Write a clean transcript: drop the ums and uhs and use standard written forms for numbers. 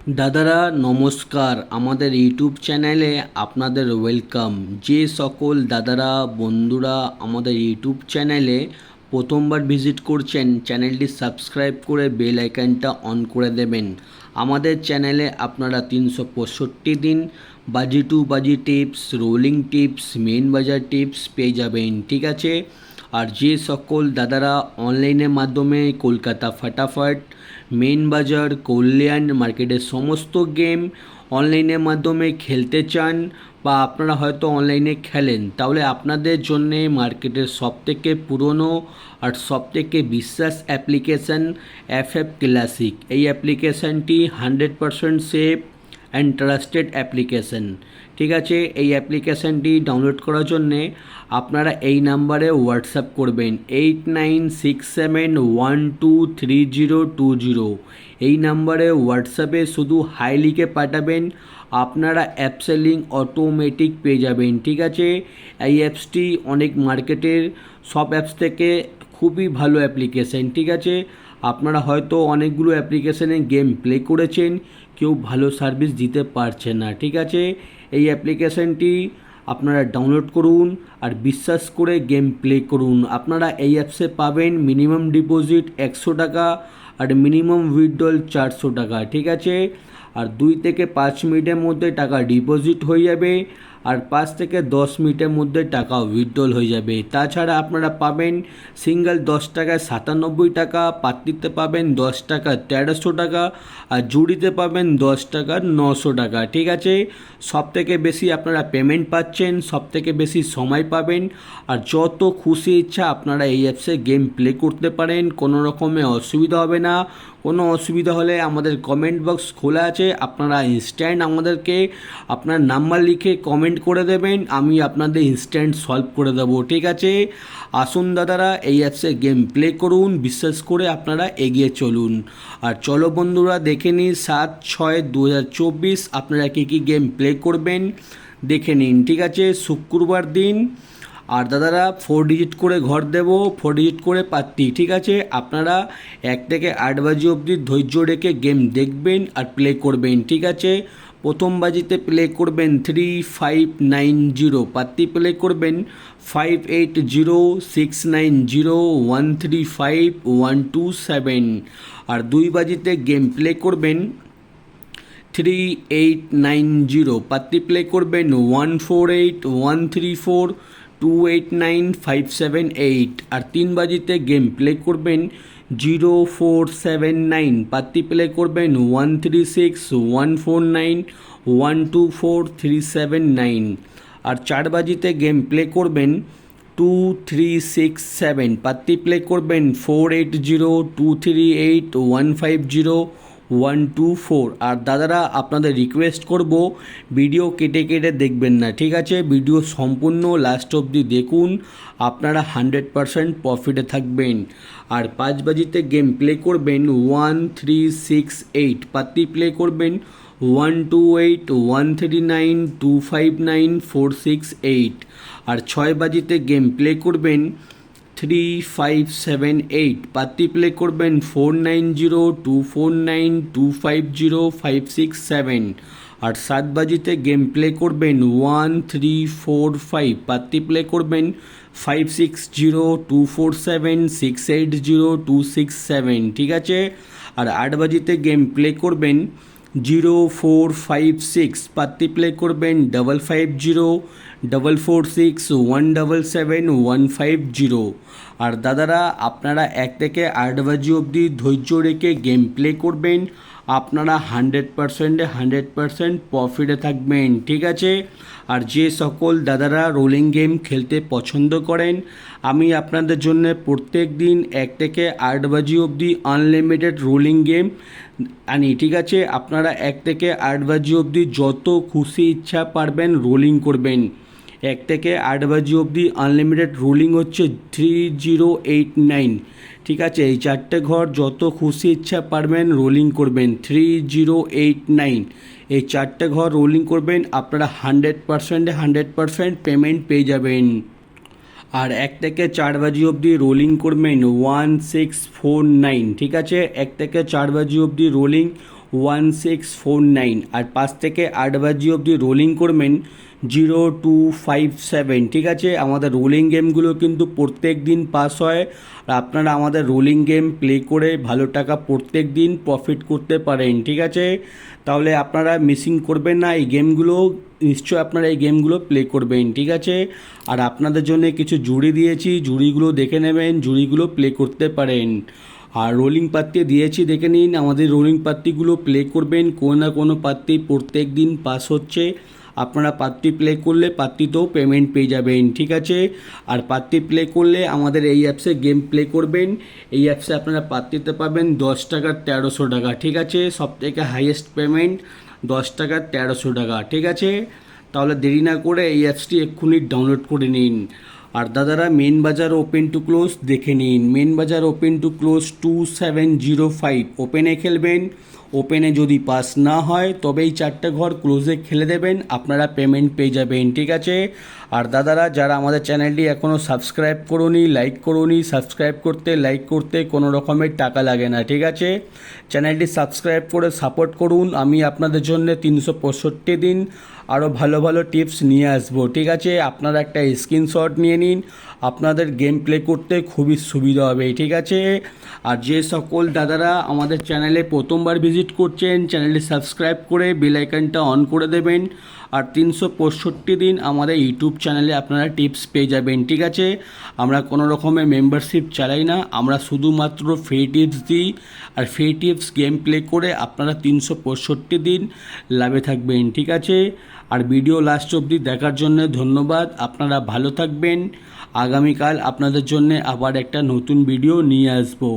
দাদারা নমস্কার, আমাদের ইউটিউব চ্যানেলে আপনাদের ওয়েলকাম। যে সকল দাদারা বন্ধুরা আমাদের ইউটিউব চ্যানেলে প্রথমবার ভিজিট করছেন, চ্যানেলটি সাবস্ক্রাইব করে বেল আইকনটা অন করে দেবেন। আমাদের চ্যানেলে আপনারা 365 দিন বাজি টু বাজি টিপস, রোলিং টিপস, মেন বাজার টিপস পেয়ে যাবেন, ঠিক আছে। আর যে সকল দাদারা অনলাইনের মাধ্যমে কলকাতা ফাটাফাট, মেন বাজার, কল্যাণ মার্কেটের সমস্ত গেম অনলাইনের মাধ্যমে খেলতে চান বা আপনারা হয়তো অনলাইনে খেলেন, তাহলে আপনাদের জন্যে মার্কেটের সবথেকে পুরনো আর সবথেকে বিশ্বাস অ্যাপ্লিকেশান এফএফ ক্লাসিক। এই অ্যাপ্লিকেশানটি 100% সেফ অ্যান্ড ট্রাস্টেড অ্যাপ্লিকেশান, ঠিক আছে। এই অ্যাপ্লিকেশানটি ডাউনলোড করার জন্যে আপনারা এই নাম্বারে হোয়াটসঅ্যাপ করবেন 8967123020। এই নাম্বারে হোয়াটসঅ্যাপে শুধু হাই লিখে পাঠাবেন, আপনারা অ্যাপসের লিঙ্ক অটোমেটিক পেয়ে যাবেন, ঠিক আছে। এই অ্যাপসটি অনেক মার্কেটের সব অ্যাপস থেকে খুবই ভালো অ্যাপ্লিকেশান, ঠিক আছে। আপনারা হয়তো অনেকগুলো অ্যাপ্লিকেশানে গেম প্লে করেছেন, কেউ ভালো সার্ভিস দিতে পারছে না, ঠিক আছে। এই অ্যাপ্লিকেশানটি আপনারা ডাউনলোড করুন আর বিশ্বাস করে গেম প্লে করুন। আপনারা এই অ্যাপসে পাবেন মিনিমাম ডিপোজিট 100 টাকা আর মিনিমাম উইথড্রল 400 টাকা, ঠিক আছে। আর 2 থেকে 5 মিনিটের মধ্যে টাকা ডিপোজিট হয়ে যাবে আর 5 থেকে 10 মিনিটের মধ্যে টাকা উইথড্রল হয়ে যাবে। তাছাড়া আপনারা পাবেন সিঙ্গেল 10 টাকায় 97 টাকা, পাত্রিতে পাবেন 10 টাকা 1300 টাকা আর জুড়িতে পাবেন 10 টাকা 900 টাকা, ঠিক আছে। সব থেকে বেশি আপনারা পেমেন্ট পাচ্ছেন, সব থেকে বেশি সময় পাবেন আর যত খুশি ইচ্ছা আপনারা এই অ্যাপসে গেম প্লে করতে পারেন, কোনো রকমের অসুবিধা হবে না। কোনো অসুবিধা হলে আমাদের কমেন্ট বক্স খোলা আছে, আপনারা ইনস্ট্যান্ট আমাদেরকে আপনার নাম্বার লিখে কমেন্ট করে দেবেন, আমি আপনাদের ইনস্ট্যান্ট সলভ করে দেবো, ঠিক আছে। আসুন দাদারা, এই অ্যাপসে গেম প্লে করুন, বিশ্বাস করে আপনারা এগিয়ে চলুন। আর চলো বন্ধুরা দেখে নিন 7/6/2024 আপনারা কী কী গেম প্লে করবেন দেখে নিন, ঠিক আছে। শুক্রবার দিন। আর দাদারা 4 ডিজিট করে ঘর দেব, 4 ডিজিট করে পাত্তি, ঠিক আছে। আপনারা 1 থেকে 8 বাজি অবধি ধৈর্য রেখে গেম দেখবেন আর প্লে করবেন, ঠিক আছে। প্রথম বাজিতে প্লে করবেন 3590, পাত্তি প্লে করবেন 580690135127। আর 2 বাজিতে গেম প্লে করবেন 3890, পাত্তি প্লে করবেন 148134289578। আর 3 বাজিতে গেম প্লে করবেন 0479, পাত্তি প্লে করবেন 136149124379। আর 4 বাজিতে গেম প্লে করবেন 2367, পাত্তি প্লে করবেন 480238150124। আর দাদারা আপনাদের রিকোয়েস্ট করব ভিডিও কেটে কেটে দেখবেন না, ঠিক আছে। ভিডিও সম্পূর্ণ লাস্ট অবধি দেখুন, আপনারা 100% প্রফিটে থাকবেন। আর 5 বাজিতে গেম প্লে করবেন 1368, পাত্তি প্লে করবেন 128139259468। আর 6 বাজিতে গেম প্লে করবেন 3578, পাত্তি প্লে করবেন 490249250567। আর 7 বাজিতে গেম প্লে করবেন 1345, পাত্তি প্লে করবেন 560247680267, ঠিক আছে। আর 8 বাজিতে গেম প্লে করবেন 0456, পাত্তি প্লে করবেন 550446177150। আর দাদারা আপনারা 1 থেকে 8 বাজি অবধি ধৈর্য রেখে গেম প্লে করবেন, আপনারা 100% প্রফিটে থাকবেন, ঠিক আছে। আর যে সকল দাদারা রোলিং গেম খেলতে পছন্দ করেন, আমি আপনাদের জন্য প্রত্যেক দিন 1 থেকে 8 বাজি অবধি আনলিমিটেড রোলিং গেম আনি, ঠিক আছে। আপনারা 1 থেকে 8 বাজি অবধি যত খুশি ইচ্ছা পারবেন রোলিং করবেন। 1 থেকে 8 বাজি অবধি আনলিমিটেড রোলিং হচ্ছে 3089, ঠিক আছে। এই 4টে ঘর যত খুশি ইচ্ছা পারবেন রোলিং করবেন 3089। এই 4টে ঘর রোলিং করবেন, আপনারা 100% পেমেন্ট পেয়ে যাবেন। আর 1 থেকে 4 বাজি অবধি রোলিং করবেন 1649, ঠিক আছে। 1 থেকে 4 বাজি অবধি রোলিং 1649 আর 5 থেকে 8 বাজি অবধি রোলিং করবেন 0257। ঠিক আছে, আমাদের রোলিং গেমগুলো কিন্তু প্রত্যেক দিন পাস হয় আর আপনারা আমাদের রোলিং গেম প্লে করে ভালো টাকা প্রত্যেক দিন প্রফিট করতে পারেন। ঠিক আছে, তাহলে আপনারা মিসিং করবেন না এই গেমগুলো, নিশ্চয় আপনারা এই গেমগুলো প্লে করবেন। ঠিক আছে, আর আপনাদের জন্য কিছু জুড়ি দিয়েছি, জুড়িগুলো দেখে নেবেন, জুড়িগুলো প্লে করতে পারেন। আর রোলিং পাত্তি দিয়েছি, দেখে নিন আমাদের রোলিং পাত্তিগুলো প্লে করবেন, কোনো না কোনো পাত্তি প্রত্যেক দিন পাস হচ্ছে। আপনারা পাত্তি প্লে করলে পাত্তিতেও পেমেন্ট পেয়ে যাবেন। ঠিক আছে, আর পাত্তি প্লে করলে আমাদের এই অ্যাপসে গেম প্লে করবেন, এই অ্যাপসে আপনারা পাত্তিতে পাবেন 10 টাকার 1300 টাকা। ঠিক আছে, সব থেকে হাইয়েস্ট পেমেন্ট 10 টাকার 1300 টাকা। ঠিক আছে, তাহলে দেরি না করে এই অ্যাপসটি এক্ষুনি ডাউনলোড করে নিন। আর দাদারা, মেন বাজার ওপেন টু ক্লোজ দেখে নিন, মেন বাজার ওপেন টু ক্লোজ 2705 ওপেনে খেলবেন। ওপেনে যদি পাস না হয় তবে এই 4টে ঘর ক্লোজে খেলে দেবেন, আপনারা পেমেন্ট পেয়ে যাবেন। ঠিক আছে, আর দাদারা যারা আমাদের চ্যানেলটি এখনও সাবস্ক্রাইব করোনি, লাইক করোনি, সাবস্ক্রাইব করতে লাইক করতে কোনো রকমের টাকা লাগে না। ঠিক আছে, চ্যানেলটি সাবস্ক্রাইব করে সাপোর্ট করুন, আমি আপনাদের জন্য 365 দিন আরও ভালো ভালো টিপস নিয়ে আসবো। ঠিক আছে, আপনারা একটা স্ক্রিনশট নিয়ে নিন, আপনাদের গেম প্লে করতে খুবই সুবিধা হবে। ঠিক আছে, আর যে সকল দাদারা আমাদের চ্যানেলে প্রথমবার ভিজিট করছেন, চ্যানেলটি সাবস্ক্রাইব করে বেল আইকনটা অন করে দেবেন। আর 365 দিন আমাদের ইউটিউব চ্যানেলে আপনারা টিপস পেয়ে যাবেন। ঠিক আছে, আমরা কোনো রকমের মেম্বারশিপ চালাই না, আমরা শুধুমাত্র ফ্রি টিপস দিই, আর ফ্রি টিপস গেম প্লে করে আপনারা 365 দিন লাভে থাকবেন। ঠিক আছে, আর ভিডিও লাস্ট অবধি দেখার জন্য ধন্যবাদ, আপনারা ভালো থাকবেন। আগামীকাল আপনাদের জন্য আবার একটা নতুন ভিডিও নিয়ে আসবো।